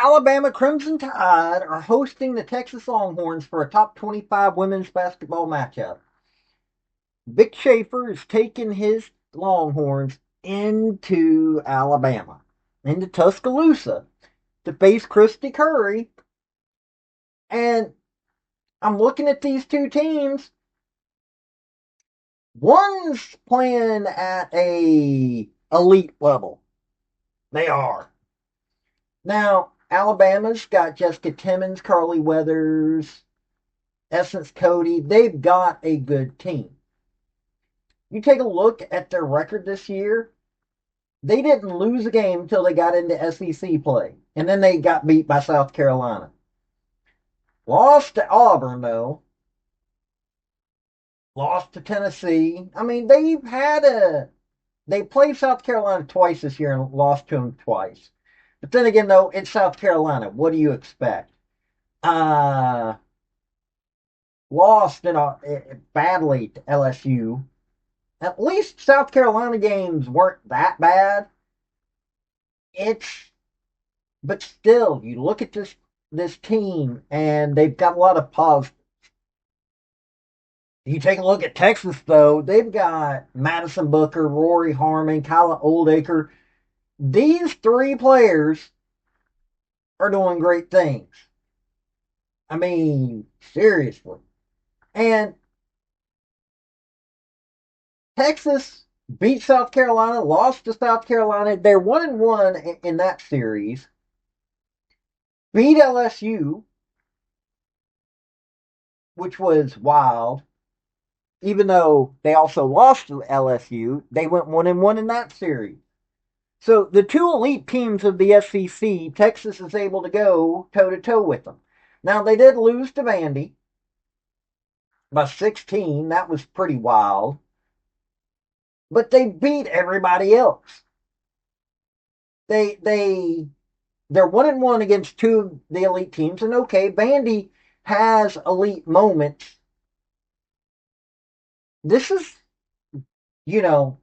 Alabama Crimson Tide are hosting the Texas Longhorns for a top 25 women's basketball matchup. Vic Schaefer is taking his Longhorns into Alabama, into Tuscaloosa, to face Christy Curry. And I'm looking at these two teams. One's playing at a elite level. They are. Now, Alabama's got Jessica Timmons, Carly Weathers, Essence Cody. They've got a good team. You take a look at their record this year, they didn't lose a game until they got into SEC play. And then they got beat by South Carolina. Lost to Auburn, though. Lost to Tennessee. I mean, they played South Carolina twice this year and lost to them twice. But then again, though, it's South Carolina. What do you expect? Uh, Lost badly to LSU. At least South Carolina games weren't that bad. It's But still, you look at this team and they've got a lot of positives. You take a look at Texas, though, they've got Madison Booker, Rory Harmon, Kyla Oldacre. These three players are doing great things. I mean, seriously. And Texas beat South Carolina, lost to South Carolina. They're 1-1 in that series. Beat LSU, which was wild. Even though they also lost to LSU, they went 1-1 in that series. So the two elite teams of the SEC, Texas is able to go toe to toe with them. Now they did lose to Vandy by 16. That was pretty wild. But they beat everybody else. They're 1-1 against two of the elite teams, and okay, Vandy has elite moments. This is, you know,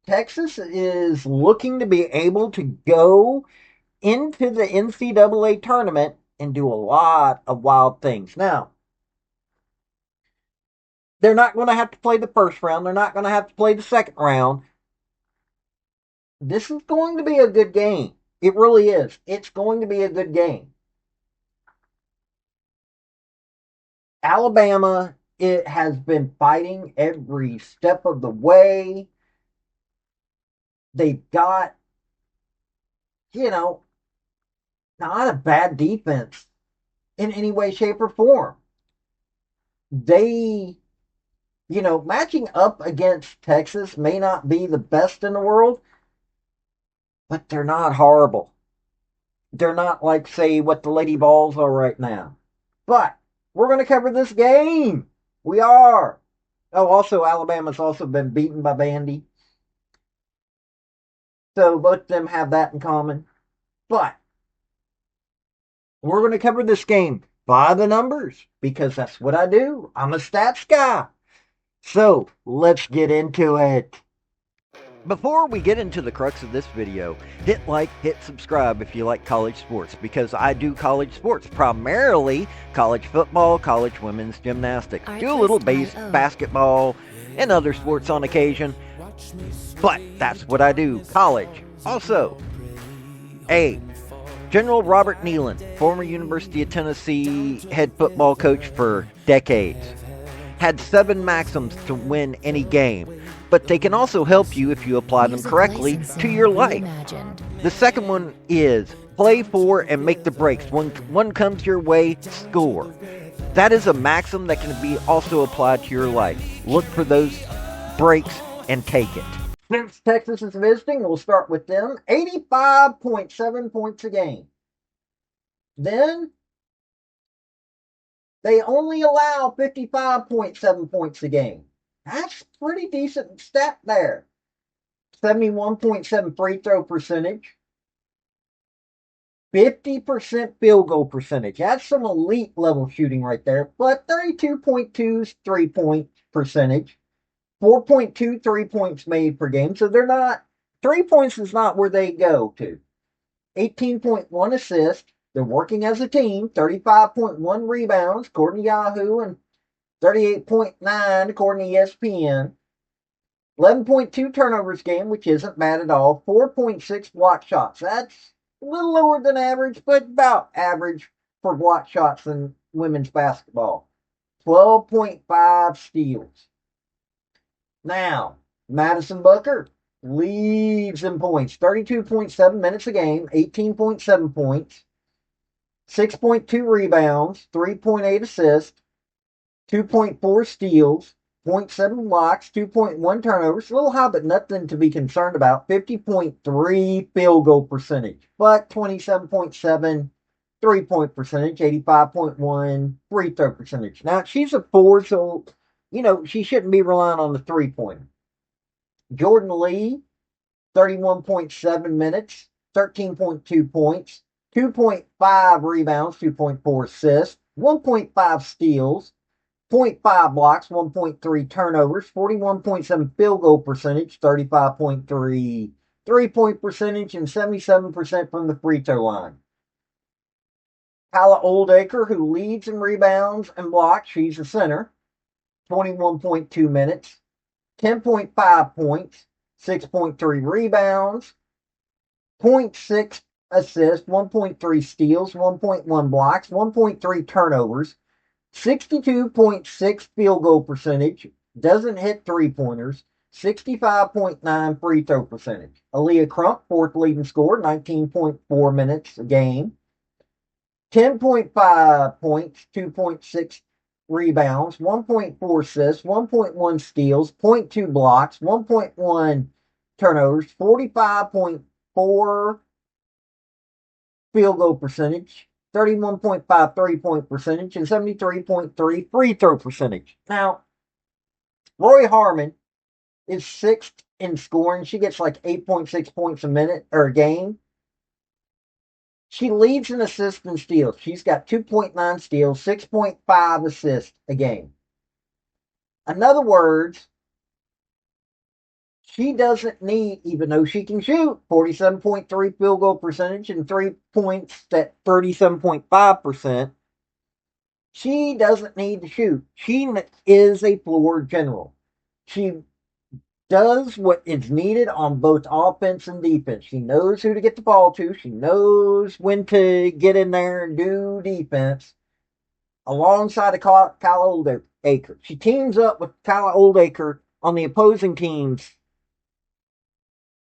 Texas is looking to be able to go into the NCAA tournament and do a lot of wild things. Now, they're not going to have to play the first round. They're not going to have to play the second round. This is going to be a good game. It really is. It's going to be a good game. Alabama, it has been fighting every step of the way. They've got, you know, not a bad defense in any way, shape, or form. They, matching up against Texas may not be the best in the world, but they're not horrible. They're not like, say, what the Lady Vols are right now. But we're going to cover this game. We are. Oh, also, Alabama's also been beaten by Vandy. So both of them have that in common. But we're going to cover this game by the numbers because that's what I do. I'm a stats guy. So let's get into it. Before we get into the crux of this video, hit like, hit subscribe if you like college sports, because I do college sports, primarily college football, college women's gymnastics, do a little basketball and other sports on occasion, but that's what I do, college. Also, General Robert Neyland, former University of Tennessee head football coach for decades, had 7 maxims to win any game, but they can also help you if you apply them correctly to your life. The second one is play for and make the breaks. When one comes your way, score. That is a maxim that can be also applied to your life. Look for those breaks and take it. Since Texas is visiting, we'll start with them. 85.7 points a game. Then they only allow 55.7 points a game. That's pretty decent stat there. 71.7 free throw percentage. 50% field goal percentage. That's some elite level shooting right there. But 32.2 3-point percentage. 4.2 3-points made per game. So they're not, 3 points is not where they go to. 18.1 assists. They're working as a team. 35.1 rebounds, according to Yahoo, and 38.9 according to ESPN. 11.2 turnovers game, which isn't bad at all. 4.6 block shots. That's a little lower than average, but about average for block shots in women's basketball. 12.5 steals. Now, Madison Booker leads in points. 32.7 minutes a game, 18.7 points, 6.2 rebounds, 3.8 assists, 2.4 steals, 0.7 blocks, 2.1 turnovers. A little high, but nothing to be concerned about. 50.3 field goal percentage, but 27.7 3-point percentage, 85.1 free throw percentage. Now, she's a four, so, she shouldn't be relying on the 3-pointer. Jordan Lee, 31.7 minutes, 13.2 points, 2.5 rebounds, 2.4 assists, 1.5 steals, 0.5 blocks, 1.3 turnovers, 41.7 field goal percentage, 35.3 3-point percentage, and 77% from the free throw line. Kyla Oldacre, who leads in rebounds and blocks, she's a center, 21.2 minutes, 10.5 points, 6.3 rebounds, 0.6 assists, 1.3 steals, 1.1 blocks, 1.3 turnovers, 62.6 field goal percentage, doesn't hit 3-pointers, 65.9 free throw percentage. Aaliyah Crump, fourth leading scorer, 19.4 minutes a game, 10.5 points, 2.6 rebounds, 1.4 assists, 1.1 steals, 0.2 blocks, 1.1 turnovers, 45.4 field goal percentage, 31.5 3-point percentage, and 73.3 free throw percentage. Now, Roy Harmon is sixth in scoring. She gets like 8.6 points a minute or a game. She leads in assists and steals. She's got 2.9 steals, 6.5 assists a game. In other words, she doesn't need, even though she can shoot 47.3 field goal percentage and 3 points at 37.5%, she doesn't need to shoot. She is a floor general. She does what is needed on both offense and defense. She knows who to get the ball to. She knows when to get in there and do defense alongside of Kyla Oldacre. She teams up with Kyla Oldacre on the opposing team's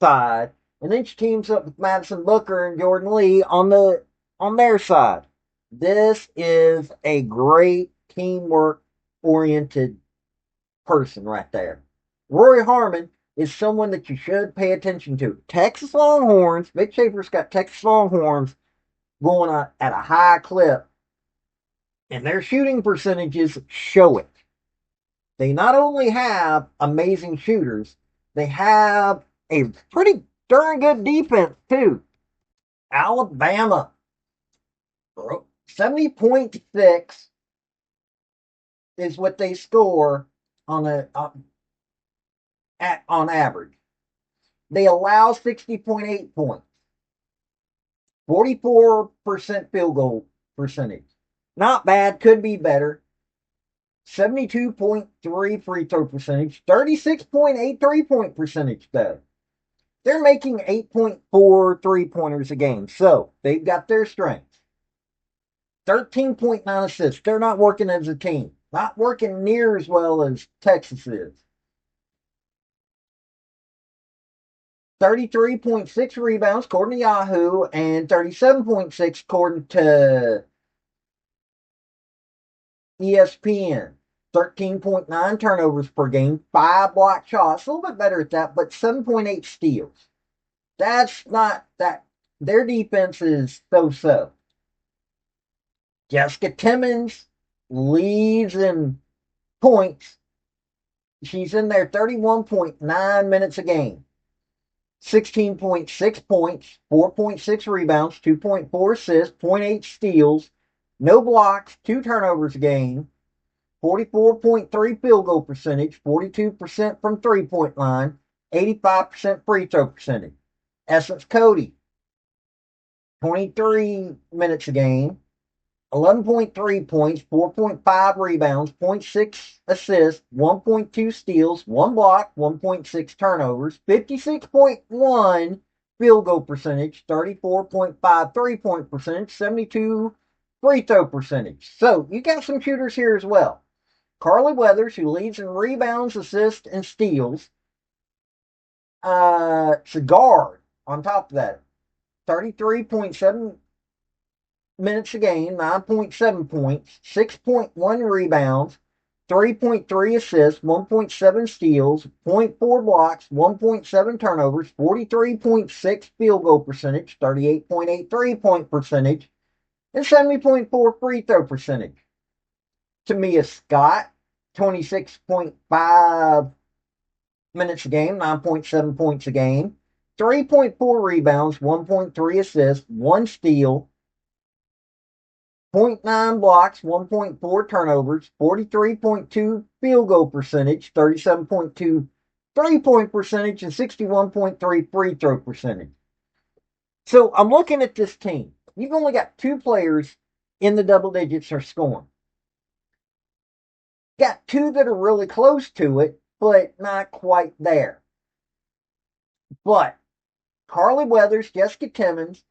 side, and then she teams up with Madison Booker and Jordan Lee on their side. This is a great teamwork oriented person right there. Rory Harmon is someone that you should pay attention to. Texas Longhorns, Vic Schaefer's got Texas Longhorns going at a high clip, and their shooting percentages show it. They not only have amazing shooters, they have a pretty darn good defense, too. Alabama, 70.6 is what they score on on average. They allow 60.8 points, 44% field goal percentage. Not bad, could be better. 72.3 free throw percentage, 36.8 3-point percentage, though. They're making 8.4 3-pointers a game, so they've got their strengths. 13.9 assists. They're not working as a team. Not working near as well as Texas is. 33.6 rebounds according to Yahoo, and 37.6 according to ESPN. 13.9 turnovers per game, 5 block shots, a little bit better at that, but 7.8 steals. That's not that. Their defense is so-so. Jessica Timmons leads in points. She's in there 31.9 minutes a game. 16.6 points, 4.6 rebounds, 2.4 assists, 0.8 steals, no blocks, 2 turnovers a game, 44.3 field goal percentage, 42% from 3-point line, 85% free throw percentage. Essence Cody, 23 minutes a game, 11.3 points, 4.5 rebounds, zero point 0.6 assists, 1.2 steals, 1 block, 1.6 turnovers, 56.1 field goal percentage, 34.5 3-point percentage, 72 free throw percentage. So you got some shooters here as well. Carly Weathers, who leads in rebounds, assists, and steals. Guard on top of that. 33.7 minutes a game, 9.7 points, 6.1 rebounds, 3.3 assists, 1.7 steals, zero point 0.4 blocks, 1.7 turnovers, 43.6 field goal percentage, 38.8 3-point percentage, and 70.4 free throw percentage. Tamia Scott, 26.5 minutes a game, 9.7 points a game, 3.4 rebounds, 1.3 assists, 1 steal, zero point 0.9 blocks, 1.4 turnovers, 43.2 field goal percentage, 37.2 3-point percentage, and 61.3 free throw percentage. So I'm looking at this team. You've only got 2 players in the double digits are scoring. Got 2 that are really close to it, but not quite there. But Carly Weathers, Jessica Timmons,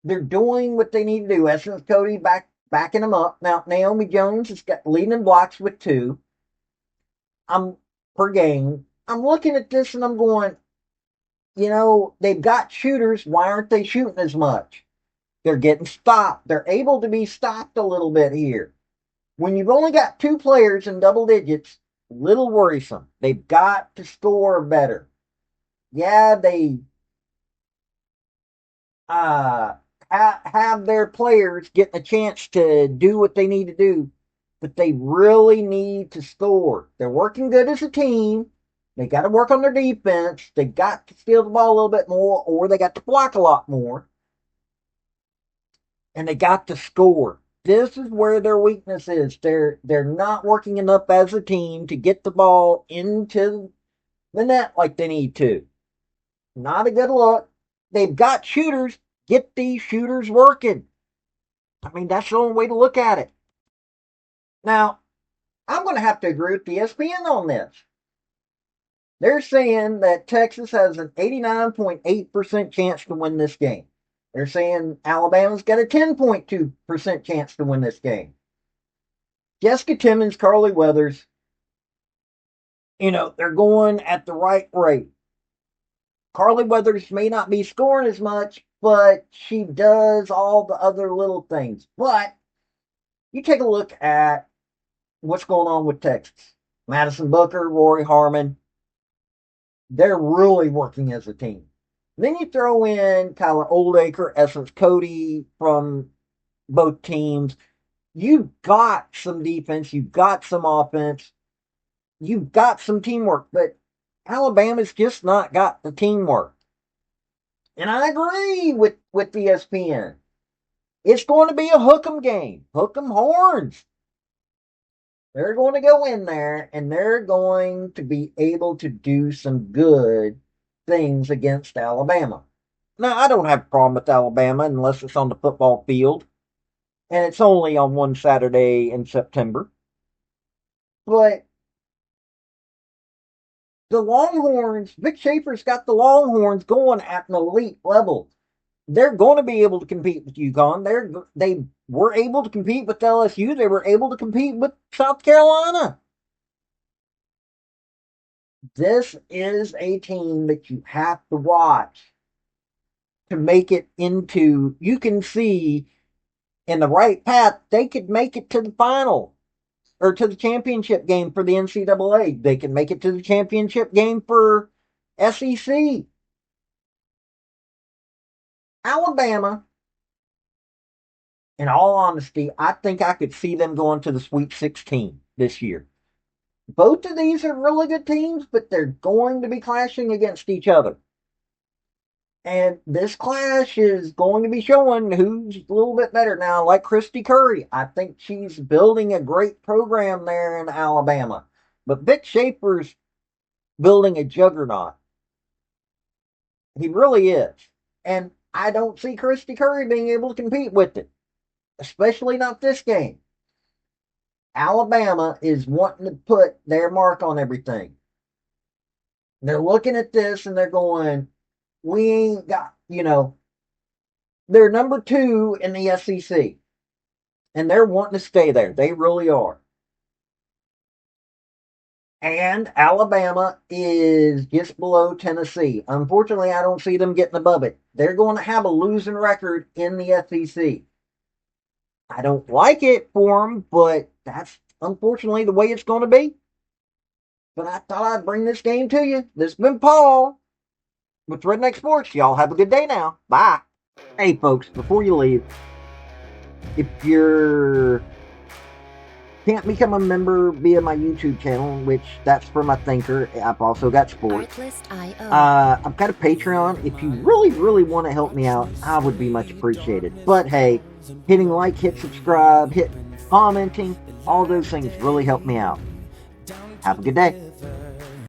they're doing what they need to do. Essence Cody backing them up. Now Naomi Jones has got leading in blocks with 2. I'm per game. I'm looking at this and I'm going, they've got shooters. Why aren't they shooting as much? They're getting stopped. They're able to be stopped a little bit here. When you've only got 2 players in double digits, little worrisome. They've got to score better. Yeah, they uh, have their players getting a chance to do what they need to do, but they really need to score. They're working good as a team. They got to work on their defense. They got to steal the ball a little bit more, or they got to block a lot more, and they got to score. This is where their weakness is. They're not working enough as a team to get the ball into the net like they need to. Not a good look. They've got shooters. Get these shooters working. I mean, that's the only way to look at it. Now, I'm going to have to agree with the ESPN on this. They're saying that Texas has an 89.8% chance to win this game. They're saying Alabama's got a 10.2% chance to win this game. Jessica Timmons, Carly Weathers, they're going at the right rate. Carly Weathers may not be scoring as much, but she does all the other little things. But you take a look at what's going on with Texas. Madison Booker, Rory Harmon, they're really working as a team. Then you throw in Tyler Oldacre, Essence Cody from both teams. You've got some defense, you've got some offense, you've got some teamwork, but Alabama's just not got the teamwork. And I agree with the ESPN. It's going to be a hook 'em game. Hook 'em horns. They're going to go in there and they're going to be able to do some good things against Alabama. Now, I don't have a problem with Alabama unless it's on the football field, and it's only on one Saturday in September. But the Longhorns, Vic Schaefer's got the Longhorns going at an elite level. They're going to be able to compete with UConn. They were able to compete with LSU. They were able to compete with South Carolina. This is a team that you have to watch to make it into. You can see in the right path, they could make it to the final or to the championship game for the NCAA. They can make it to the championship game for SEC. Alabama, in all honesty, I think I could see them going to the Sweet 16 this year. Both of these are really good teams, but they're going to be clashing against each other. And this clash is going to be showing who's a little bit better now. Like Christy Curry, I think she's building a great program there in Alabama. But Vic Schaefer's building a juggernaut. He really is. And I don't see Christy Curry being able to compete with it, especially not this game. Alabama is wanting to put their mark on everything. They're looking at this and they're going, we ain't got, they're number 2 in the SEC. And they're wanting to stay there. They really are. And Alabama is just below Tennessee. Unfortunately, I don't see them getting above it. They're going to have a losing record in the SEC. I don't like it for them, but that's unfortunately the way it's going to be. But I thought I'd bring this game to you. This has been Paul with Redneck Sports. Y'all have a good day now. Bye. Hey, folks, before you leave, if you're can't become a member via my YouTube channel, which that's for my thinker. I've also got sports. I've got a Patreon. If you really, really want to help me out, I would be much appreciated. But hey, hitting like, hit subscribe, hit commenting, all those things really help me out. Have a good day.